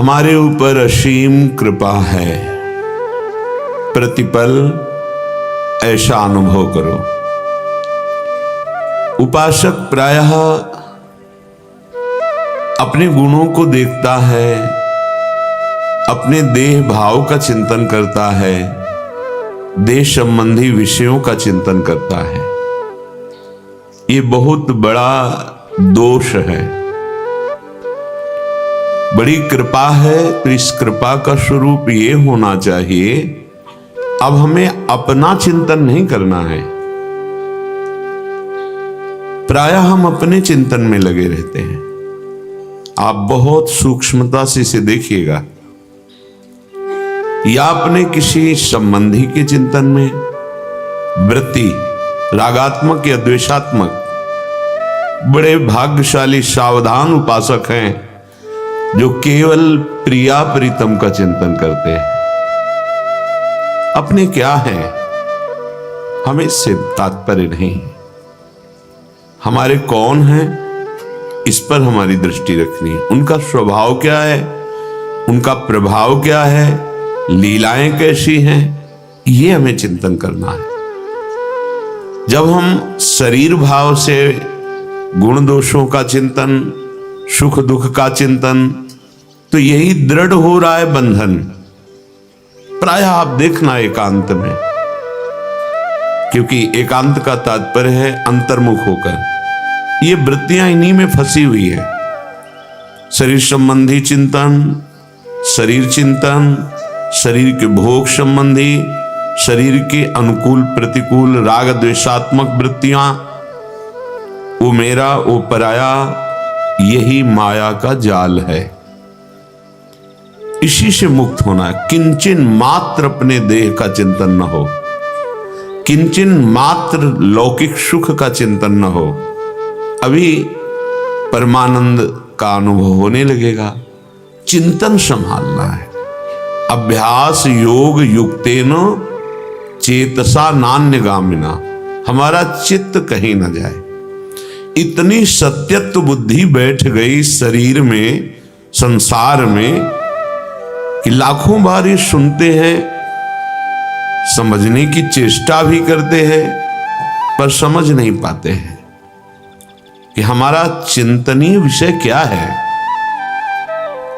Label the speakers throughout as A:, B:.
A: हमारे ऊपर असीम कृपा है। प्रतिपल ऐसा अनुभव करो। उपासक प्रायः अपने गुणों को देखता है, अपने देह भाव का चिंतन करता है, देह संबंधी विषयों का चिंतन करता है। ये बहुत बड़ा दोष है। बड़ी कृपा है तो इस कृपा का स्वरूप ये होना चाहिए, अब हमें अपना चिंतन नहीं करना है। प्रायः हम अपने चिंतन में लगे रहते हैं। आप बहुत सूक्ष्मता से इसे देखिएगा, या अपने किसी संबंधी के चिंतन में, वृत्ति रागात्मक या द्वेषात्मक। बड़े भाग्यशाली सावधान उपासक हैं जो केवल प्रिया प्रीतम का चिंतन करते हैं। अपने क्या है हमें इससे तात्पर्य नहीं। हमारे कौन हैं इस पर हमारी दृष्टि रखनी है। उनका स्वभाव क्या है, उनका प्रभाव क्या है, लीलाएं कैसी हैं, ये हमें चिंतन करना है। जब हम शरीर भाव से गुण दोषों का चिंतन, सुख दुख का चिंतन, तो यही दृढ़ हो रहा है बंधन। प्रायः आप देखना एकांत में, क्योंकि एकांत का तात्पर्य है अंतर्मुख होकर। ये वृत्तियां इन्हीं में फंसी हुई है। शरीर संबंधी चिंतन, शरीर चिंतन, शरीर के भोग संबंधी, शरीर के अनुकूल प्रतिकूल राग द्वेषात्मक वृत्तियां, वो मेरा वो पराया, यही माया का जाल है। इसी से मुक्त होना है। किंचन मात्र अपने देह का चिंतन न हो, किंचन मात्र लौकिक सुख का चिंतन न हो। अभी परमानंद का अनुभव होने लगेगा। चिंतन संभालना है। अभ्यास योग युक्तेन चेतसा नान्यगामिना, हमारा चित्त कहीं न जाए। इतनी सत्यत्व बुद्धि बैठ गई शरीर में, संसार में, कि लाखों बार ये सुनते हैं, समझने की चेष्टा भी करते हैं, पर समझ नहीं पाते हैं कि हमारा चिंतनीय विषय क्या है।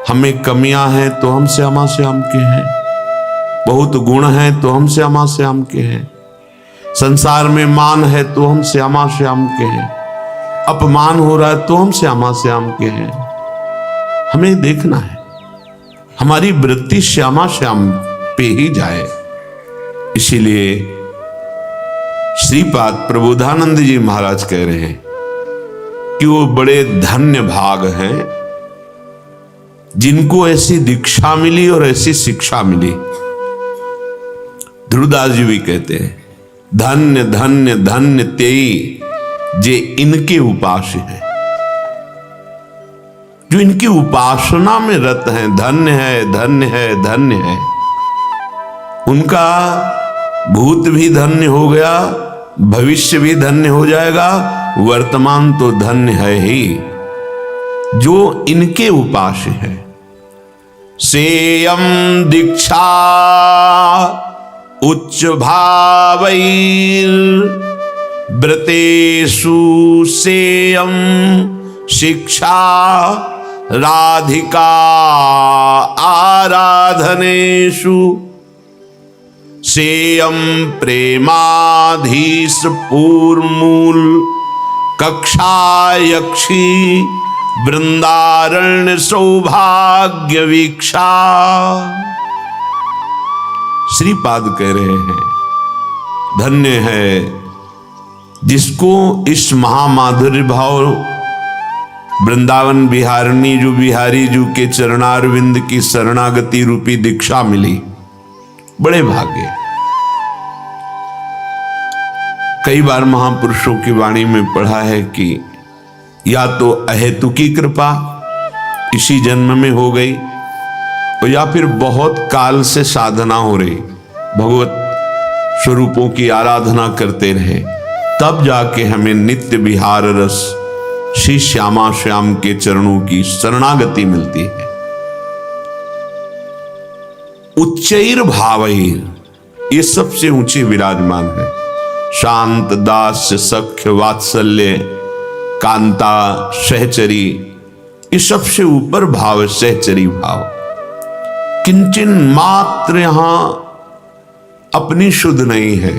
A: हमें कमियां हैं तो हमसे अमाश्याम के हैं, बहुत गुण हैं तो हमसे अमाश्याम के हैं, संसार में मान है तो हमसे अमाश्याम के हैं, अपमान हो रहा है तो हमसे अमाश्याम के हैं। हमें देखना है हमारी वृत्ति श्यामा श्याम पे ही जाए। इसीलिए श्रीपाद प्रबोधानंद जी महाराज कह रहे हैं कि वो बड़े धन्य भाग हैं जिनको ऐसी दीक्षा मिली और ऐसी शिक्षा मिली। ध्रुवदास जी भी कहते हैं, धन्य धन्य धन्य तेई जे इनके उपास्य है, जो इनकी उपासना में रत हैं। धन्य है, धन्य है, धन्य है। उनका भूत भी धन्य हो गया, भविष्य भी धन्य हो जाएगा, वर्तमान तो धन्य है ही, जो इनके उपास्य है। सेयम दीक्षा उच्च भावैर व्रतेषु सेयम शिक्षा राधिका आराधनेषु सेयम प्रेमाधीश पूर्वमूल कक्षा यक्षी वृंदारण्य सौभाग्य वीक्षा। श्रीपाद कह रहे हैं धन्य है जिसको इस महामाधुर्य भाव वृंदावन बिहारिणी जो बिहारी जू के चरणारविंद की शरणागति रूपी दीक्षा मिली। बड़े भाग्य। कई बार महापुरुषों की वाणी में पढ़ा है कि या तो अहेतुकी कृपा इसी जन्म में हो गई, और या फिर बहुत काल से साधना हो रही, भगवत स्वरूपों की आराधना करते रहे, तब जाके हमें नित्य विहार रस श्री श्यामा श्याम के चरणों की शरणागति मिलती है। उच्चैर भावैर, ये सबसे ऊंचे विराजमान है। शांत, दास्य, सख्य, वात्सल्य, कांता, सहचरी, ये सबसे ऊपर भाव है सहचरी भाव। किंचन मात्र यहां अपनी शुद्ध नहीं है,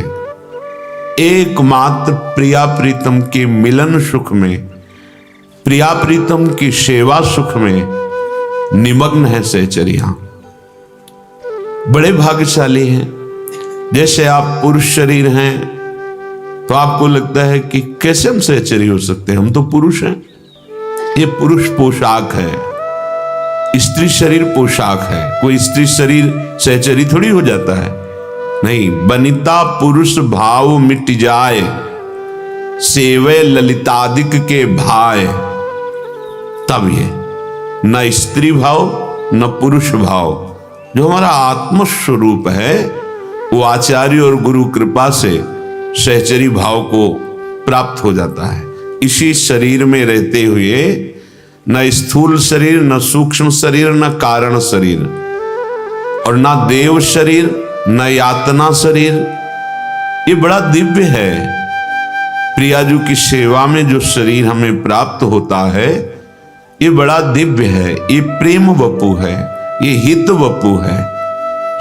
A: एकमात्र प्रिया प्रीतम के मिलन सुख में, प्रिया प्रीतम की सेवा सुख में निमग्न है सहचरियां। बड़े भाग्यशाली हैं। जैसे आप पुरुष शरीर हैं तो आपको लगता है कि कैसे हम सहचरी हो सकते हैं, हम तो पुरुष हैं। ये पुरुष पोशाक है, स्त्री शरीर पोशाक है। कोई स्त्री शरीर सहचरी थोड़ी हो जाता है, नहीं। बनिता पुरुष भाव मिट जाए, सेवे ललितादिक के भाय। तब ये न स्त्री भाव न पुरुष भाव, जो हमारा आत्मस्वरूप है, वो आचार्य और गुरु कृपा से सहचरी भाव को प्राप्त हो जाता है। इसी शरीर में रहते हुए न स्थूल शरीर, न सूक्ष्म शरीर, न कारण शरीर, और न देव शरीर, न यातना शरीर। ये बड़ा दिव्य है। प्रियाजू की सेवा में जो शरीर हमें प्राप्त होता है, ये बड़ा दिव्य है। ये प्रेम वपु है, ये हित वपु है,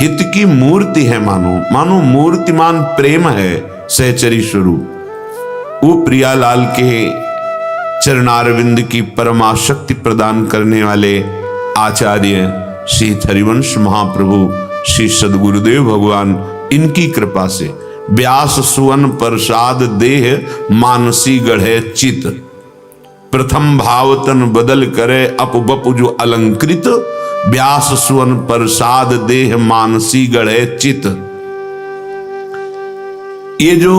A: हित की मूर्ति है। मानो मूर्तिमान प्रेम है सहचरी स्वरूप। वो प्रियालाल के चरणारविंद की परमाशक्ति प्रदान करने वाले आचार्य श्री हरिवंश महाप्रभु श्री सदगुरुदेव भगवान, इनकी कृपा से व्यास सुवन प्रसाद देह मानसी गढ़े चित। प्रथम भावतन बदल करे अपबपु जो अलंकृत, व्यास सुवन प्रसाद देह मानसी गढ़े चित। ये जो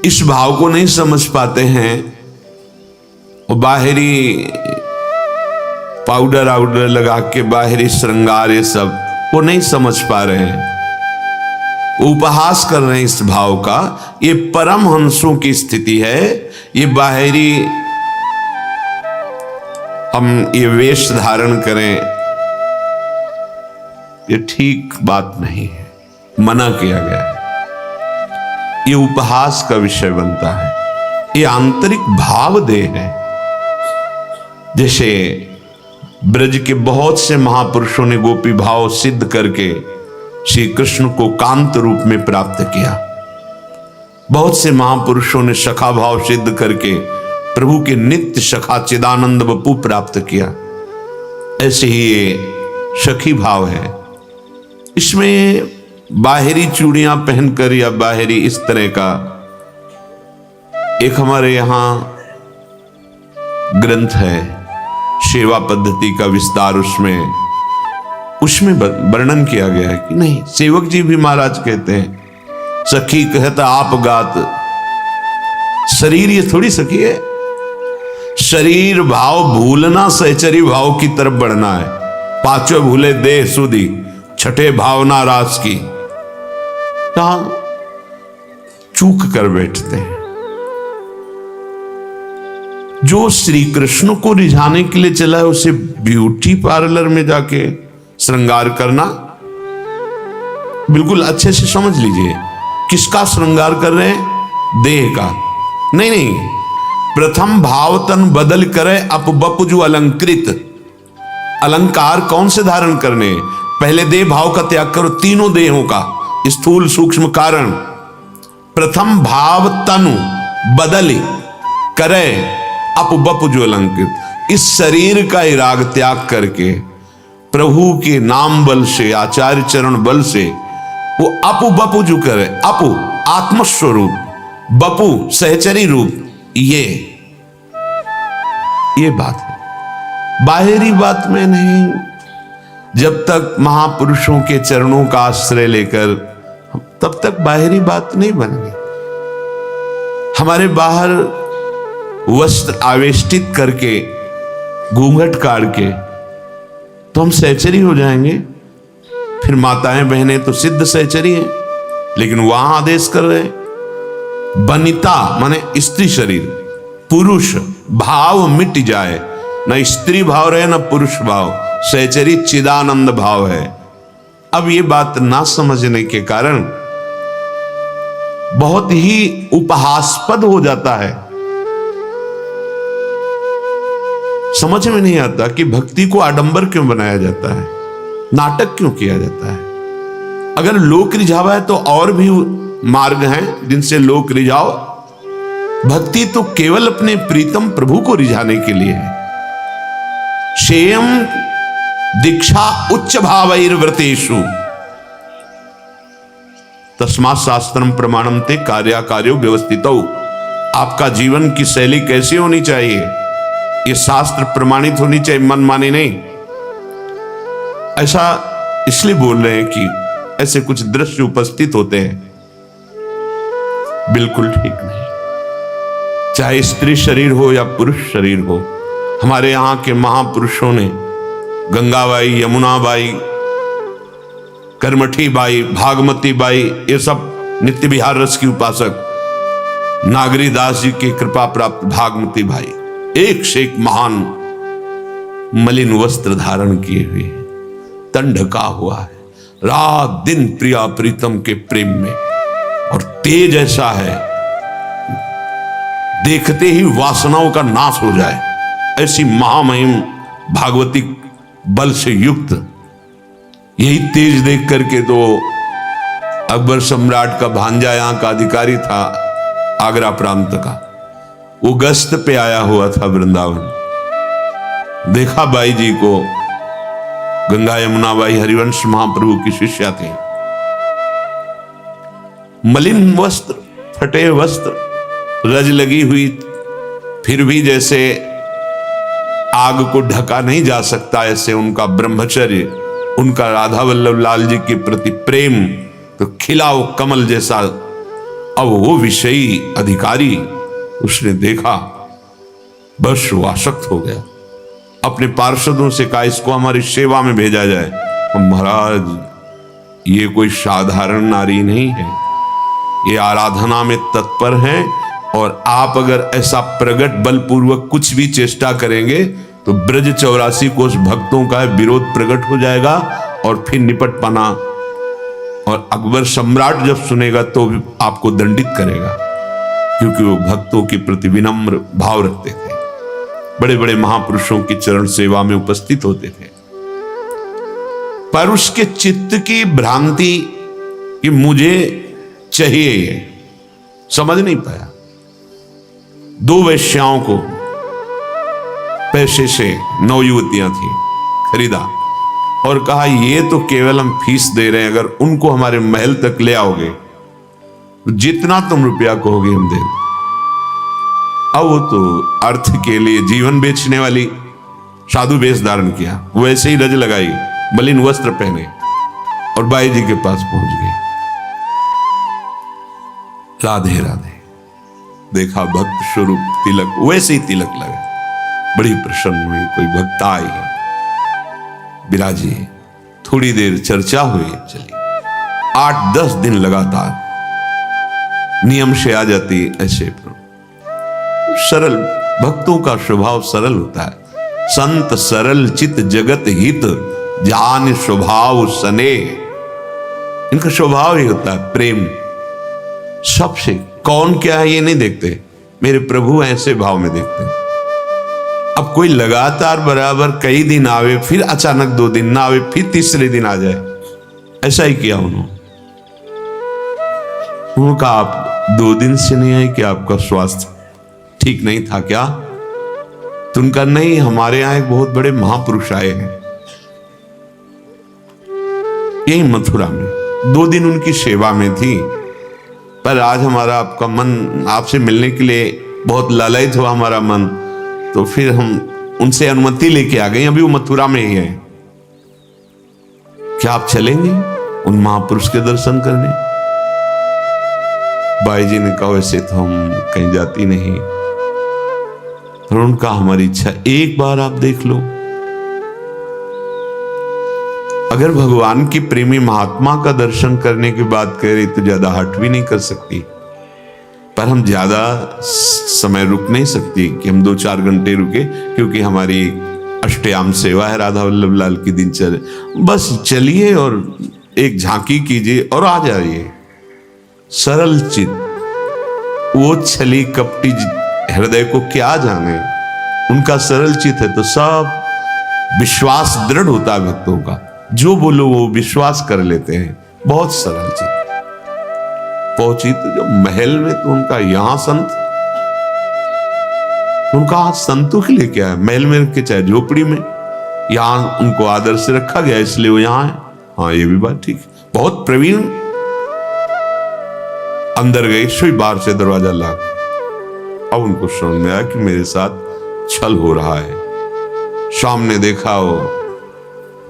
A: इस भाव को नहीं समझ पाते हैं, वो बाहरी पाउडर आउडर लगा के बाहरी श्रृंगार ये सब वो नहीं समझ पा रहे हैं, वो उपहास कर रहे हैं इस भाव का। ये परम हंसों की स्थिति है। ये बाहरी हम ये वेश धारण करें, ये ठीक बात नहीं है, मना किया गया है। ये उपहास का विषय बनता है। ये आंतरिक भाव देह है। जैसे ब्रज के बहुत से महापुरुषों ने गोपी भाव सिद्ध करके श्री कृष्ण को कांत रूप में प्राप्त किया। बहुत से महापुरुषों ने सखा भाव सिद्ध करके प्रभु के नित्य सखा चिदानंद वपु प्राप्त किया। ऐसे ही ये सखी भाव है। इसमें बाहरी चूड़ियां पहनकर या बाहरी इस तरह का, एक हमारे यहां ग्रंथ है सेवा पद्धति का विस्तार, उसमें वर्णन किया गया है कि नहीं, सेवक जी भी महाराज कहते हैं सखी कहता आप गात। शरीर ये थोड़ी सखी है। शरीर भाव भूलना सहचरी भाव की तरफ बढ़ना है। पांचों भूले देह सुधी, छठे भावना रास की। यहां चूक कर बैठते हैं। जो श्री कृष्ण को रिझाने के लिए चला है, उसे ब्यूटी पार्लर में जाके श्रृंगार करना, बिल्कुल अच्छे से समझ लीजिए। किसका श्रृंगार कर रहे हैं? देह का। नहीं, प्रथम भाव तन बदल करे अपबपु जो अलंकृत। अलंकार कौन से धारण करने? पहले देह भाव का त्याग करो, तीनों देहों का, स्थूल सूक्ष्म कारण। प्रथम भाव तनु बदल करे अपबपु जो अलंकृत। इस शरीर का ही राग त्याग करके प्रभु के नाम बल से, आचार्य चरण बल से वो अपु बपु जो करे। अपु आत्मस्वरूप, बपु सहचरी रूप। ये बात है, बाहरी बात में नहीं। जब तक महापुरुषों के चरणों का आश्रय लेकर, तब तक बाहरी बात नहीं बन गई। हमारे बाहर वस्त्र आवेष्टित करके, घूंघट काट के तो हम सहचरी हो जाएंगे। फिर माताएं बहनें तो सिद्ध सहचरी हैं, लेकिन वहां आदेश कर रहे हैं बनिता माने स्त्री शरीर, पुरुष भाव मिट जाए। न स्त्री भाव रहे न पुरुष भाव, सहचरी चिदानंद भाव है। अब ये बात ना समझने के कारण बहुत ही उपहासास्पद हो जाता है। समझ में नहीं आता कि भक्ति को आडंबर क्यों बनाया जाता है, नाटक क्यों किया जाता है। अगर लोक रिझावा है तो और भी मार्ग हैं जिनसे लोक रिझाओ। भक्ति तो केवल अपने प्रीतम प्रभु को रिझाने के लिए है। शेयम दीक्षा उच्च भावैर्व्रतेषु तस्मात् शास्त्रम प्रमाणम ते कार्याकार्यो व्यवस्थितौ। आपका जीवन की शैली कैसी होनी चाहिए, ये शास्त्र प्रमाणित होनी चाहिए, मनमानी नहीं। ऐसा इसलिए बोल रहे हैं कि ऐसे कुछ दृश्य उपस्थित होते हैं, बिल्कुल ठीक नहीं। चाहे स्त्री शरीर हो या पुरुष शरीर हो, हमारे यहां के महापुरुषों ने गंगाबाई, यमुनाबाई, कर्मठी बाई, भागमती बाई, ये सब नित्य विहार रस की उपासक, नागरी दास जी की कृपा प्राप्त भागमती भाई एक से एक महान मलिन वस्त्र धारण किए हुए, तन ढका हुआ है, रात दिन प्रिया प्रीतम के प्रेम में, और तेज ऐसा है देखते ही वासनाओं का नाश हो जाए, ऐसी महामहिम भागवती बल से युक्त। यही तेज देख करके तो अकबर सम्राट का भांजा यहां का अधिकारी था आगरा प्रांत का, वो गश्त पे आया हुआ था वृंदावन। देखा बाई जी को, गंगा यमुना बाई हरिवंश महाप्रभु की शिष्या थी। मलिन वस्त्र, फटे वस्त्र, रज लगी हुई, फिर भी जैसे आग को ढका नहीं जा सकता ऐसे उनका ब्रह्मचर्य, उनका राधा वल्लभ लाल जी के प्रति प्रेम तो खिला वो कमल जैसा। अब वो विषयी अधिकारी उसने देखा, बस वो आसक्त हो गया, अपने पार्षदों से कहा इसको हमारी सेवा में भेजा जाए। महाराज ये कोई साधारण नारी नहीं है, ये आराधना में तत्पर है, और आप अगर ऐसा प्रगट बलपूर्वक कुछ भी चेष्टा करेंगे तो ब्रज 84 कोष भक्तों का विरोध प्रकट हो जाएगा और फिर निपट पाना, और अकबर सम्राट जब सुनेगा तो आपको दंडित करेगा, क्योंकि वो भक्तों के प्रति विनम्र भाव रखते थे, बड़े बड़े महापुरुषों की चरण सेवा में उपस्थित होते थे। पर उसके चित्त की भ्रांति कि मुझे चाहिए ये समझ नहीं पाया। 2 वेश्याओं को पैसे से 9 युवतियां थी खरीदा और कहा ये तो केवल हम फीस दे रहे हैं, अगर उनको हमारे महल तक ले आओगे तो जितना तुम रुपया कहोगे हम दे दें। अब वो तो अर्थ के लिए जीवन बेचने वाली साधु वेश धारण किया, वैसे ही रज लगाई, मलिन वस्त्र पहने और बाई जी के पास पहुंच गई। राधे राधे, देखा भक्त स्वरूप तिलक, वैसे ही तिलक लगा, बड़ी प्रसन्न हुई। कोई भक्त आई, विराजी, थोड़ी देर चर्चा हुई, चली 8-10 दिन लगातार नियम से आ जाती। ऐसे सरल भक्तों का स्वभाव सरल होता है। संत सरल चित जगत हित जान स्वभाव सने, इनका स्वभाव ही होता है प्रेम सबसे। कौन क्या है ये नहीं देखते, मेरे प्रभु ऐसे भाव में देखते हैं। अब कोई लगातार बराबर कई दिन आवे, फिर अचानक 2 दिन ना आवे, फिर तीसरे दिन आ जाए, ऐसा ही किया उन्होंने। उनका आप 2 दिन से नहीं आए कि आपका स्वास्थ्य ठीक नहीं था क्या? तो उनका नहीं, हमारे यहां एक बहुत बड़े महापुरुष आए हैं, यही मथुरा में 2 दिन उनकी सेवा में थी, पर आज हमारा आपका मन आपसे मिलने के लिए बहुत लालयित हुआ हमारा मन, तो फिर हम उनसे अनुमति लेके आ गए। अभी वो मथुरा में ही है, क्या आप चलेंगे उन महापुरुष के दर्शन करने? बाई जी ने कहा वैसे तो हम कहीं जाती नहीं, पर उनका हमारी इच्छा एक बार आप देख लो। अगर भगवान की प्रेमी महात्मा का दर्शन करने की बात करें तो ज्यादा हट भी नहीं कर सकती, पर हम ज्यादा समय रुक नहीं सकती कि हम 2-4 घंटे रुके, क्योंकि हमारी अष्टयाम सेवा है राधा वल्लभ लाल की दिनचर्या। बस चलिए और एक झांकी कीजिए और आ जाइए। सरल चित, वो छली कपटी हृदय को क्या जाने, उनका सरल चित है तो सब विश्वास दृढ़ होता है भक्तों का, जो बोलो वो विश्वास कर लेते हैं। बहुत सरल चित। पहुंची तो जो महल में, तो उनका यहां संत, उनका संतों के लिए क्या है, महल में रखे चाहे झोपड़ी में, यहां उनको आदर से रखा गया इसलिए वो यहां है। हाँ, ये भी बात ठीक है। बहुत प्रवीण। अंदर गए, सुई बार से दरवाजा लगा। अब उनको समझ में आया कि मेरे साथ छल हो रहा है। सामने देखा वो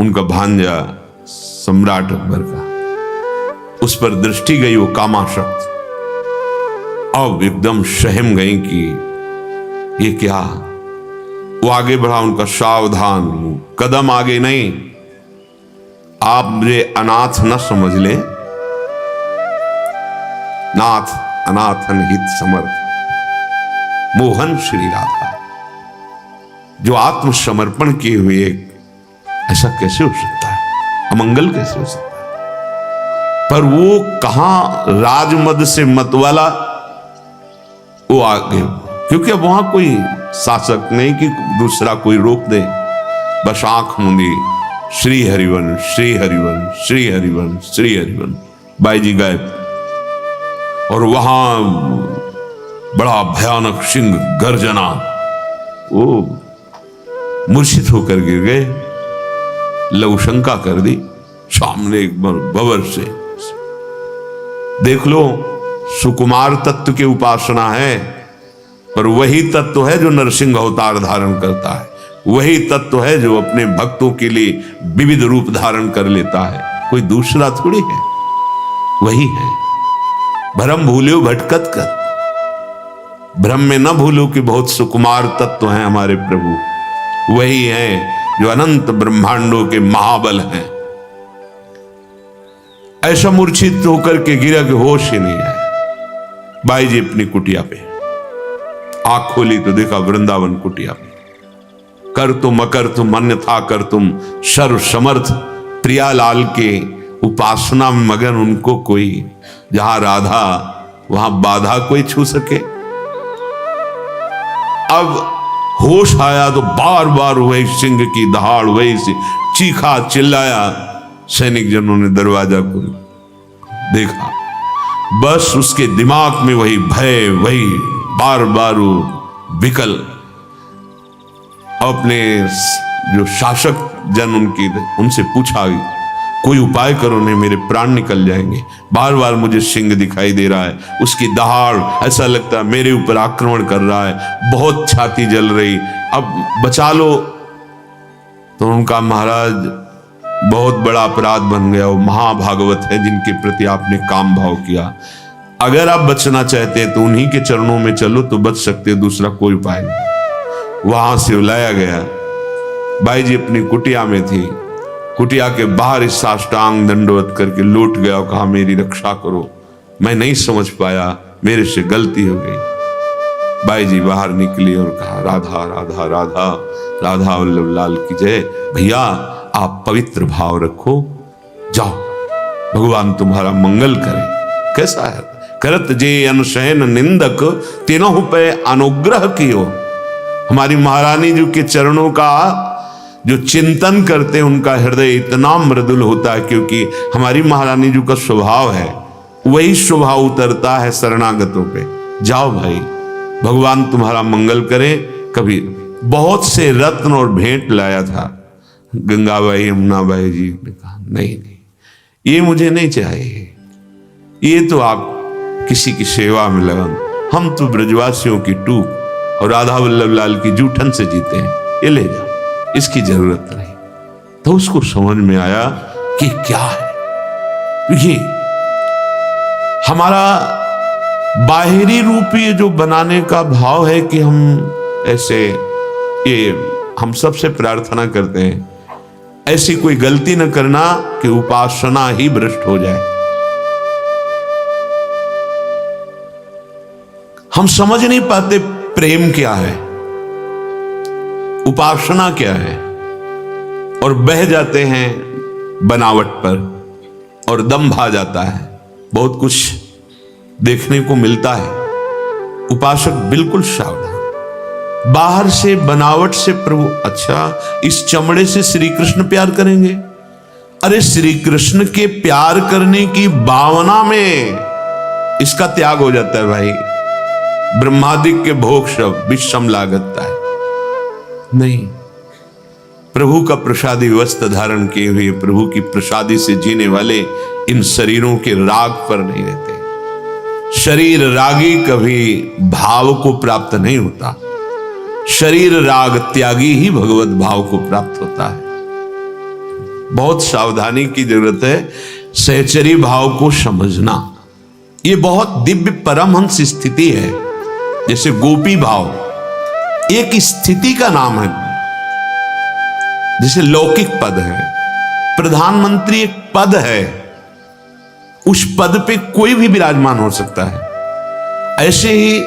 A: उनका भांजा सम्राट अकबर का, उस पर दृष्टि गई वो कामाशक्त। अब एकदम सहम गई कि ये क्या। वो आगे बढ़ा, उनका सावधान, कदम आगे नहीं, आप मुझे अनाथ न समझ ले, नाथ अनाथन हित समर्थ, मोहन श्री राधा, जो आत्मसमर्पण किए हुए, ऐसा कैसे हो सकता है, अमंगल कैसे हो सकता है। पर वो कहां राजमद से मतवाला, वो आगे, क्योंकि अब वहां कोई शासक नहीं कि दूसरा कोई रोक दे, बस आंख मूंदी, श्री हरिवन श्री हरिवन श्री हरिवन श्री हरिवन, बाई जी गायब। और वहां बड़ा भयानक सिंह गर्जना, वो मूर्छित होकर गिर गए, लघुशंका कर दी। सामने एक बबर से, देख लो, सुकुमार तत्व की उपासना है, पर वही तत्व है जो नरसिंह अवतार धारण करता है, वही तत्व है जो अपने भक्तों के लिए विविध रूप धारण कर लेता है, कोई दूसरा थोड़ी है, वही है। भ्रम भूल्यो भटकत कर, भ्रम में न भूलो कि बहुत सुकुमार तत्व हैं हमारे प्रभु, वही हैं जो अनंत ब्रह्मांडों के महाबल हैं। ऐसा मूर्छित होकर के गिरा कि होश ही नहीं है। बाई जी अपनी कुटिया पे, आंख खोली तो देखा वृंदावन कुटिया पे, कर तुम अकर तुम अन्यथा कर तुम, सर्व समर्थ प्रियालाल के उपासना में मगन उनको कोई, जहां राधा वहां बाधा कोई छू सके। अब होश आया तो बार बार वही सिंह की दहाड़, वही से चीखा चिल्लाया। सैनिक जनों ने दरवाजा को देखा, बस उसके दिमाग में वही भय, वही बार बार विकल। अपने जो शासक जन उनकी, उनसे पूछा, कोई उपाय करो, नहीं मेरे प्राण निकल जाएंगे, बार बार मुझे सिंह दिखाई दे रहा है, उसकी दहाड़, ऐसा लगता है मेरे ऊपर आक्रमण कर रहा है, बहुत छाती जल रही, अब बचा लो। तो उनका महाराज बहुत बड़ा अपराध बन गया, वो महाभागवत है जिनके प्रति आपने काम भाव किया, अगर आप बचना चाहते हैं तो उन्हीं के चरणों में चलो तो बच सकते हो, दूसरा कोई उपाय नहीं। वहां से बुलाया गया। बाई जी अपनी कुटिया में थी, कुटिया के बाहर इस साष्टांग दंडवत करके लौट गया और कहा मेरी रक्षा करो, मैं नहीं समझ पाया, मेरे से गलती हो गई। बाई जी बाहर निकली और कहा राधा राधा राधा राधा वल्लभ लाल की जय। भैया आप पवित्र भाव रखो, जाओ भगवान तुम्हारा मंगल करे। कैसा है, करत जे अनुशयन निंदक तीनों पे अनुग्रह कियो। हमारी महारानी जी के चरणों का जो चिंतन करते हैं उनका हृदय इतना मृदुल होता है, क्योंकि हमारी महारानी जी का स्वभाव है, वही स्वभाव उतरता है शरणागतों पे। जाओ भाई भगवान तुम्हारा मंगल करे। कभी बहुत से रत्न और भेंट लाया था, गंगाबाई यमुनाबाई जी ने कहा नहीं नहीं ये मुझे नहीं चाहिए, ये तो आप किसी की सेवा में लगन, हम तो ब्रजवासियों की टूक और राधा वल्लभ लाल की जूठन से जीते हैं, ये ले जाओ, इसकी जरूरत नहीं। तो उसको समझ में आया कि क्या है ये हमारा बाहरी रूप, ये जो बनाने का भाव है कि हम ऐसे, ये हम सबसे प्रार्थना करते हैं ऐसी कोई गलती न करना कि उपासना ही भ्रष्ट हो जाए। हम समझ नहीं पाते प्रेम क्या है, उपासना क्या है, और बह जाते हैं बनावट पर। और दंभ आ जाता है, बहुत कुछ देखने को मिलता है। उपासक बिल्कुल सावधान। बाहर से बनावट से प्रभु, अच्छा इस चमड़े से श्री कृष्ण प्यार करेंगे? अरे श्री कृष्ण के प्यार करने की भावना में इसका त्याग हो जाता है भाई। ब्रह्मादिक के भोग सब विषम लागता है। नहीं, प्रभु का प्रसादी वस्त्र धारण किए हुए, प्रभु की प्रसादी से जीने वाले इन शरीरों के राग पर नहीं रहते। शरीर रागी कभी भाव को प्राप्त नहीं होता। शरीर राग त्यागी ही भगवत भाव को प्राप्त होता है। बहुत सावधानी की जरूरत है सहचरी भाव को समझना। ये बहुत दिव्य परमहंस स्थिति है। जैसे गोपी भाव एक स्थिति का नाम है, जैसे लौकिक पद है, प्रधानमंत्री एक पद है, उस पद पे कोई भी विराजमान हो सकता है। ऐसे ही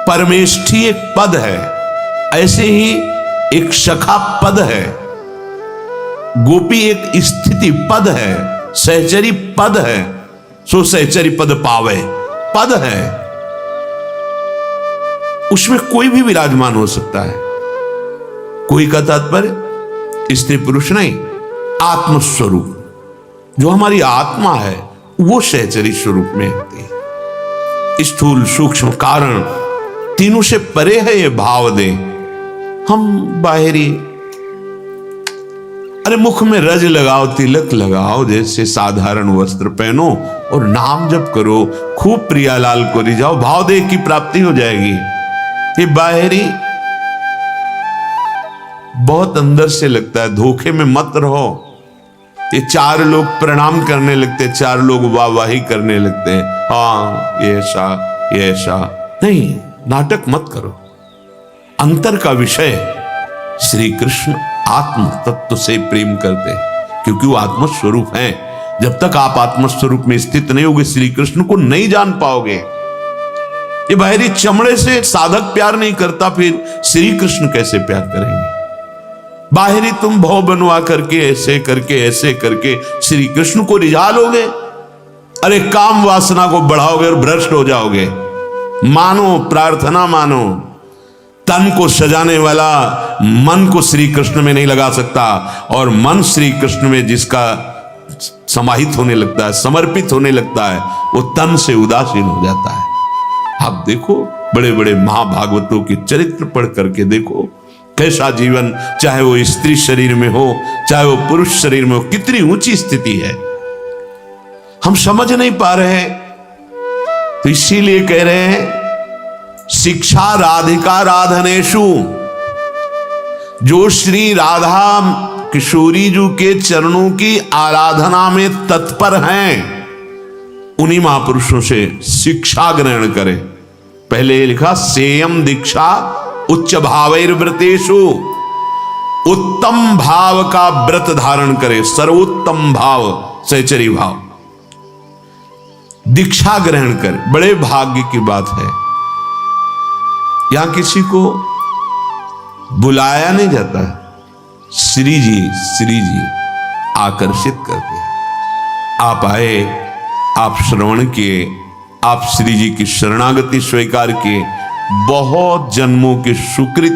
A: परमेष्ठी एक पद है, ऐसे ही एक सखा पद है, गोपी एक स्थिति पद है, सहचरी पद है, सो सहचरी पद पावे पद है। उसमें कोई भी विराजमान हो सकता है। कोई का तात्पर्य स्त्री पुरुष नहीं, आत्मस्वरूप जो हमारी आत्मा है वो सहचरी स्वरूप में होती है। स्थूल सूक्ष्म कारण तीनों से परे है ये भाव दे। हम बाहरी, अरे मुख में रज लगाओ, तिलक लगाओ, जैसे साधारण वस्त्र पहनो और नाम जप करो, खूब प्रियालाल को रिझाओ, भाव देह की प्राप्ति हो जाएगी। ये बाहरी बहुत अंदर से लगता है। धोखे में मत रहो। ये चार लोग प्रणाम करने लगते, चार लोग वाहवाही करने लगते हैं, हाँ ये ऐसा नहीं, नाटक मत करो। अंतर का विषय श्री कृष्ण आत्म तत्व से प्रेम करते हैं, क्योंकि वो आत्मस्वरूप हैं। जब तक आप आत्मस्वरूप में स्थित नहीं होगे श्री कृष्ण को नहीं जान पाओगे। ये बाहरी चमड़े से साधक प्यार नहीं करता, फिर श्री कृष्ण कैसे प्यार करेंगे? बाहरी तुम भव बनवा करके ऐसे करके श्री कृष्ण को रिझा लोगे। अरे काम वासना को बढ़ाओगे और भ्रष्ट हो जाओगे। मानो, प्रार्थना मानो। तन को सजाने वाला मन को श्री कृष्ण में नहीं लगा सकता, और मन श्री कृष्ण में जिसका समाहित होने लगता है, समर्पित होने लगता है, वो तन से उदासीन हो जाता है। आप देखो बड़े बड़े महाभागवतों के चरित्र पढ़ करके देखो कैसा जीवन, चाहे वो स्त्री शरीर में हो चाहे वो पुरुष शरीर में हो, कितनी ऊंची स्थिति है। हम समझ नहीं पा रहे हैं, तो इसीलिए कह रहे हैं शिक्षा राधिका राधनेशु। जो श्री राधा किशोरी जी के चरणों की आराधना में तत्पर हैं, उन्हीं महापुरुषों से शिक्षा ग्रहण करें। पहले लिखा सेयम दीक्षा उच्च भावैर्व्रतेषु, उत्तम भाव का व्रत धारण करे, सर्वोत्तम भाव सहचरी भाव, दीक्षा ग्रहण कर। बड़े भाग्य की बात है। यहां किसी को बुलाया नहीं जाता, श्री जी आकर्षित करते हैं। आप आए, आप श्रवण किए, आप श्री जी की शरणागति स्वीकार किए, बहुत जन्मों के सुकृत,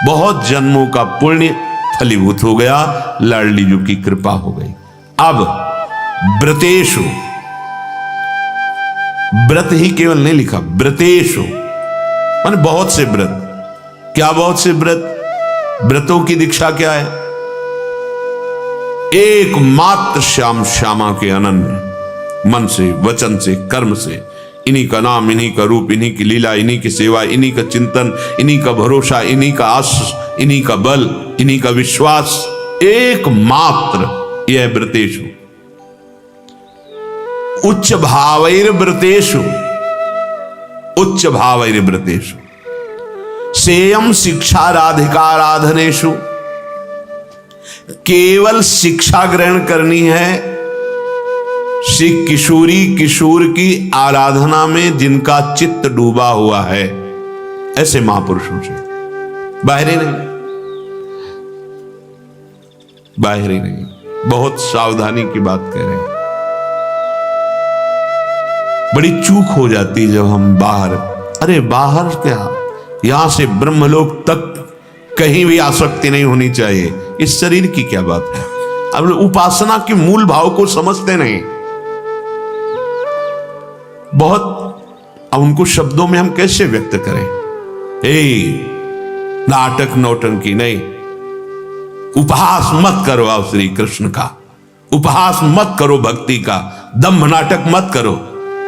A: बहुत जन्मों का पुण्य फलीभूत हो गया, लाडली जी की कृपा हो गई। अब व्रतेषु, व्रत ही केवल नहीं लिखा, व्रतेषु माने बहुत से व्रत। क्या बहुत से व्रत? व्रतों की दीक्षा क्या है? एकमात्र श्याम श्यामा के अनन्य मन से, वचन से, कर्म से, इन्हीं का नाम, इन्हीं का रूप, इन्हीं की लीला, इन्हीं की सेवा, इन्हीं का चिंतन, इन्हीं का भरोसा, इन्हीं का आश्रय, इन्हीं का बल, इन्हीं का विश्वास, एकमात्र यह व्रतेषु। उच्च भावैर्व्रतेषु, उच्च भावैर्व्रतेषु, सेयम शिक्षा राधिकाराधनेषु। केवल शिक्षा ग्रहण करनी है श्री किशोरी किशोर की आराधना में, जिनका चित्त डूबा हुआ है, ऐसे महापुरुषों से। बाहरी नहीं, बाहरी नहीं। बहुत सावधानी की बात कह रहे हैं। बड़ी चूक हो जाती जब हम बाहर, अरे बाहर क्या, यहां से ब्रह्मलोक तक कहीं भी आसक्ति नहीं होनी चाहिए। इस शरीर की क्या बात है। अब उपासना के मूल भाव को समझते नहीं बहुत। अब उनको शब्दों में हम कैसे व्यक्त करें। नाटक नौटंकी नहीं, उपहास मत करो आप श्री कृष्ण का, उपहास मत करो भक्ति का, दम्भ नाटक मत करो।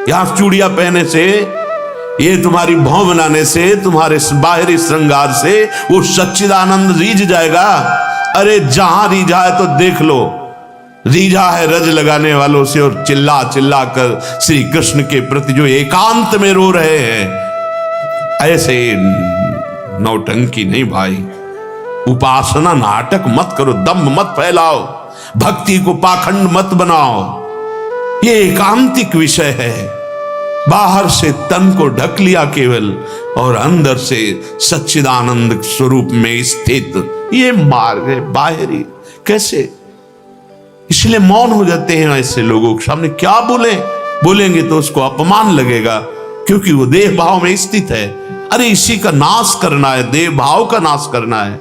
A: यहां चूड़ियां पहने से, ये तुम्हारी भौं बनाने से, तुम्हारे बाहरी श्रृंगार से वो सच्चिदानंद रीझ जाएगा। अरे जहां रीझा है तो देख लो, रीझा है रज लगाने वालों से, और चिल्ला चिल्ला कर श्री कृष्ण के प्रति जो एकांत में रो रहे हैं। ऐसे नौटंकी नहीं भाई, उपासना नाटक मत करो, दम्भ मत फैलाओ, भक्ति को पाखंड मत बनाओ। ये एकांतिक विषय है। बाहर से तन को ढक लिया केवल, और अंदर से सच्चिदानंद स्वरूप में स्थित, ये मार्ग है बाहरी। कैसे, इसलिए मौन हो जाते हैं ऐसे लोगों के सामने। क्या बोलेंगे तो उसको अपमान लगेगा, क्योंकि वो देह भाव में स्थित है। अरे इसी का नाश करना है, देह भाव का नाश करना है।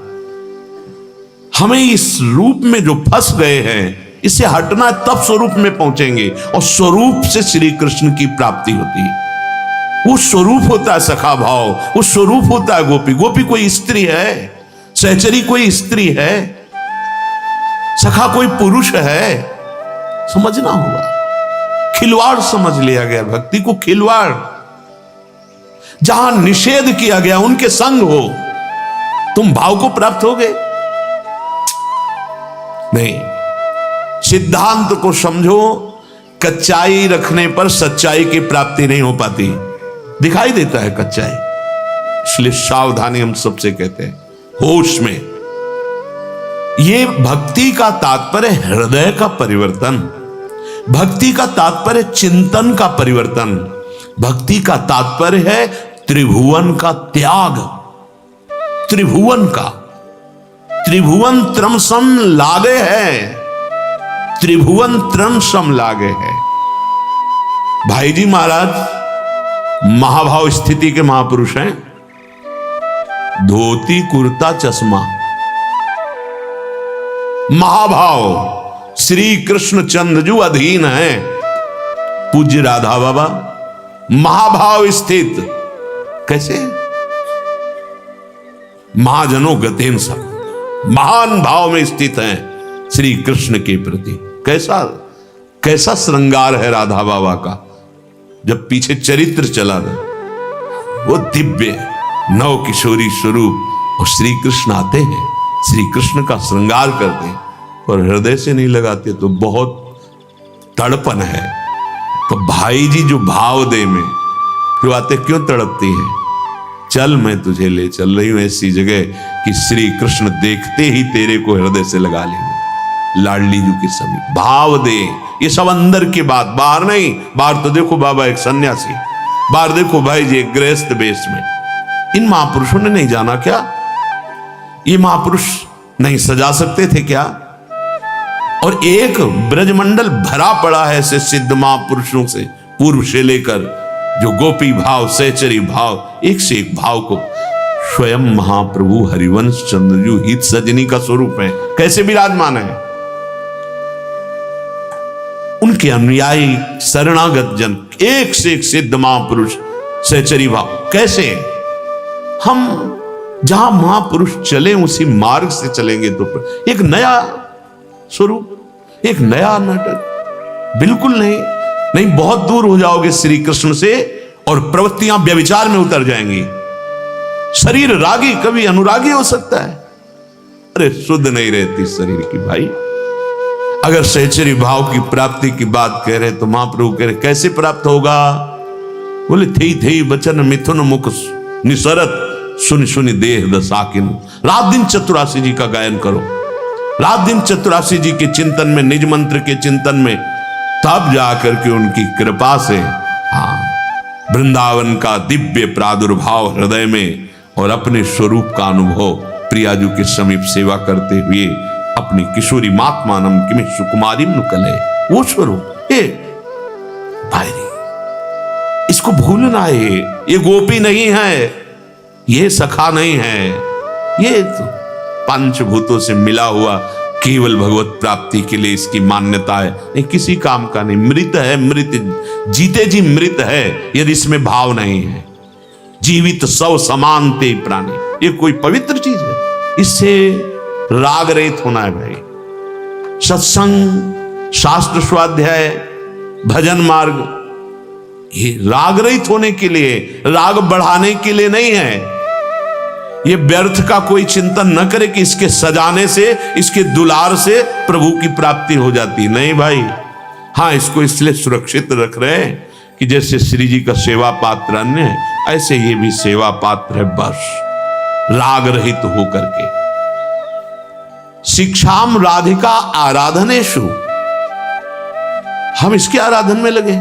A: हमें इस रूप में जो फंस गए हैं, इससे हटना है, तब स्वरूप में पहुंचेंगे। और स्वरूप से श्री कृष्ण की प्राप्ति होती है। वो स्वरूप होता है सखा भाव, वो स्वरूप होता है गोपी। गोपी कोई स्त्री है, सहचरी कोई स्त्री है, सखा कोई पुरुष है। समझना होगा। खिलवाड़ समझ लिया गया भक्ति को, खिलवाड़। जहां निषेध किया गया उनके संग हो, तुम भाव को प्राप्त होगे नहीं। सिद्धांत को समझो, कच्चाई रखने पर सच्चाई की प्राप्ति नहीं हो पाती। दिखाई देता है कच्चाई, इसलिए सावधानी हम सबसे कहते हैं, होश में। ये भक्ति का तात्पर्य हृदय का परिवर्तन, भक्ति का तात्पर्य चिंतन का परिवर्तन, भक्ति का तात्पर्य है त्रिभुवन का त्याग। त्रिभुवन का, त्रिभुवन त्रमसम लागे है, त्रिभुवन त्रमसम लागे है। भाई जी महाराज महाभाव स्थिति के महापुरुष हैं। धोती कुर्ता चश्मा, महाभाव श्री कृष्ण चंद्रजू अधीन है। पूज्य राधा बाबा महाभाव स्थित। कैसे? महाजनों गतेन सब, महान भाव में स्थित हैं श्री कृष्ण के प्रति। कैसा श्रृंगार है राधा बाबा का। जब पीछे चरित्र चला था, वो दिव्य नव किशोरी स्वरूप, और श्री कृष्ण आते हैं, श्री कृष्ण का श्रृंगार करते हैं, और हृदय से नहीं लगाते तो बहुत तड़पन है। तो भाई जी जो भाव दे में, फिर आते क्यों तड़पती है? चल मैं तुझे ले चल रही हूं ऐसी जगह कि श्री कृष्ण देखते ही तेरे को हृदय से लगा लेंगे। लाडली जी के समीप भाव दे। ये सब अंदर की बात, बाहर नहीं। बाहर तो देखो बाबा एक सन्यासी, बाहर देखो भाई जी एक गृहस्थ वेश में। इन महापुरुषों ने नहीं जाना क्या? ये महापुरुष नहीं सजा सकते थे क्या? और एक ब्रजमंडल भरा पड़ा है ऐसे सिद्ध महापुरुषों से, पूर्व से लेकर जो गोपी भाव, सहचरी भाव, एक से एक भाव को स्वयं महाप्रभु हरिवंश चंद्रजू हित सजनी का स्वरूप है। कैसे विराजमान है? उनके अनुयायी शरणागत जन, एक से एक सिद्ध महापुरुष, सहचरी भाव। कैसे? हम जहां महापुरुष चले उसी मार्ग से चलेंगे तो एक नया स्वरूप, एक नया नाटक। बिल्कुल नहीं, बहुत दूर हो जाओगे श्री कृष्ण से और प्रवृत्तियां व्यभिचार में उतर जाएंगी। शरीर रागी कभी अनुरागी हो सकता है। अरे शुद्ध नहीं रहती शरीर की भाई। अगर सहचरी भाव की प्राप्ति की बात कह रहे तो महाप्रभु कह रहे कैसे प्राप्त होगा? बोले थी बचन मिथुन मुख निसरत, सुन सुनि देह दसाकिन। रात दिन चतुरासी जी का गायन करो, रात दिन चतुरासी जी के चिंतन में, निज मंत्र के चिंतन में, तब जाकर के उनकी कृपा से वृंदावन का दिव्य प्रादुर्भाव हृदय में और अपने स्वरूप का अनुभव प्रियाजू के समीप सेवा करते हुए अपनी किशोरी मात्मानम किमि सुकुमारी नुकले, वो स्वरूप। इसको भूलना है। ये गोपी नहीं है, ये सखा नहीं है, ये तो पंचभूतों से मिला हुआ केवल भगवत प्राप्ति के लिए इसकी मान्यता है, नहीं किसी काम का नहीं। मृत है, मृत जीते जी मृत है यदि इसमें भाव नहीं है। जीवित सौ समानते प्राणी, ये कोई पवित्र चीज है? इससे राग रहित होना है भाई। सत्संग, शास्त्र स्वाध्याय, भजन मार्ग, ये राग रहित होने के लिए, राग बढ़ाने के लिए नहीं है। ये व्यर्थ का कोई चिंतन न करे कि इसके सजाने से, इसके दुलार से प्रभु की प्राप्ति हो जाती, नहीं भाई। हाँ, इसको इसलिए सुरक्षित रख रहे हैं कि जैसे श्री जी का सेवा पात्र अन्य है, ऐसे ये भी सेवा पात्र है, बस राग रहित होकर के। शिक्षाम राधिका आराधनेषु, हम इसके आराधन में लगे।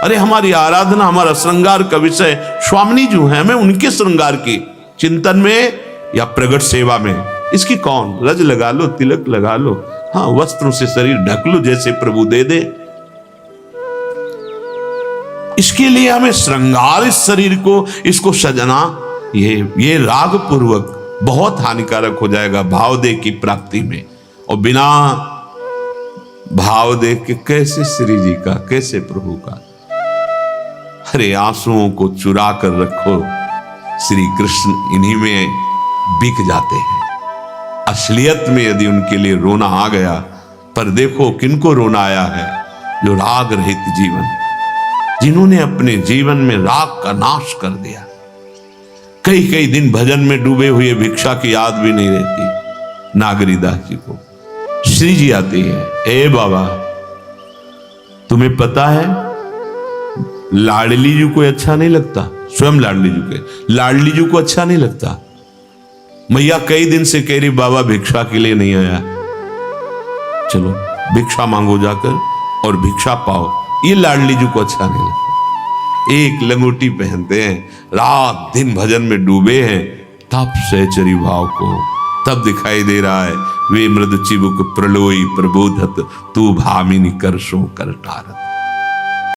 A: अरे हमारी आराधना, हमारा श्रृंगार का विषय स्वामिनी जो है, हमें उनके श्रृंगार की चिंतन में या प्रगट सेवा में। इसकी कौन, रज लगा लो, तिलक लगा लो, हाँ वस्त्रों से शरीर ढक लो जैसे प्रभु दे दे। इसके लिए हमें श्रृंगार, इस शरीर को, इसको सजना, ये राग पूर्वक बहुत हानिकारक हो जाएगा भाव दे की प्राप्ति में। और बिना भाव दे के कैसे श्री जी का, कैसे प्रभु का? अरे आंसुओं को चुरा कर रखो, श्री कृष्ण इन्हीं में बिक जाते हैं। असलियत में यदि उनके लिए रोना आ गया, पर देखो किनको रोना आया है? जो राग रहित जीवन, जिन्होंने अपने जीवन में राग का नाश कर दिया। कई कई दिन भजन में डूबे हुए भिक्षा की याद भी नहीं रहती नागरीदास जी को। श्री जी आती है, ए बाबा तुम्हें पता है लाडली जी को अच्छा नहीं लगता, स्वयं लाडली जी को अच्छा नहीं लगता। मैया कई दिन से कह रही बाबा भिक्षा के लिए नहीं आया, चलो भिक्षा मांगो जाकर और भिक्षा पाओ। ये लाडली जी को अच्छा नहीं लगता। एक लंगोटी पहनते हैं, रात दिन भजन में डूबे हैं, तब सहचरी भाव को तब दिखाई दे रहा है वे मृद चिबुक प्रलोई प्रबोधत तू भामिनी करसों कर टारत।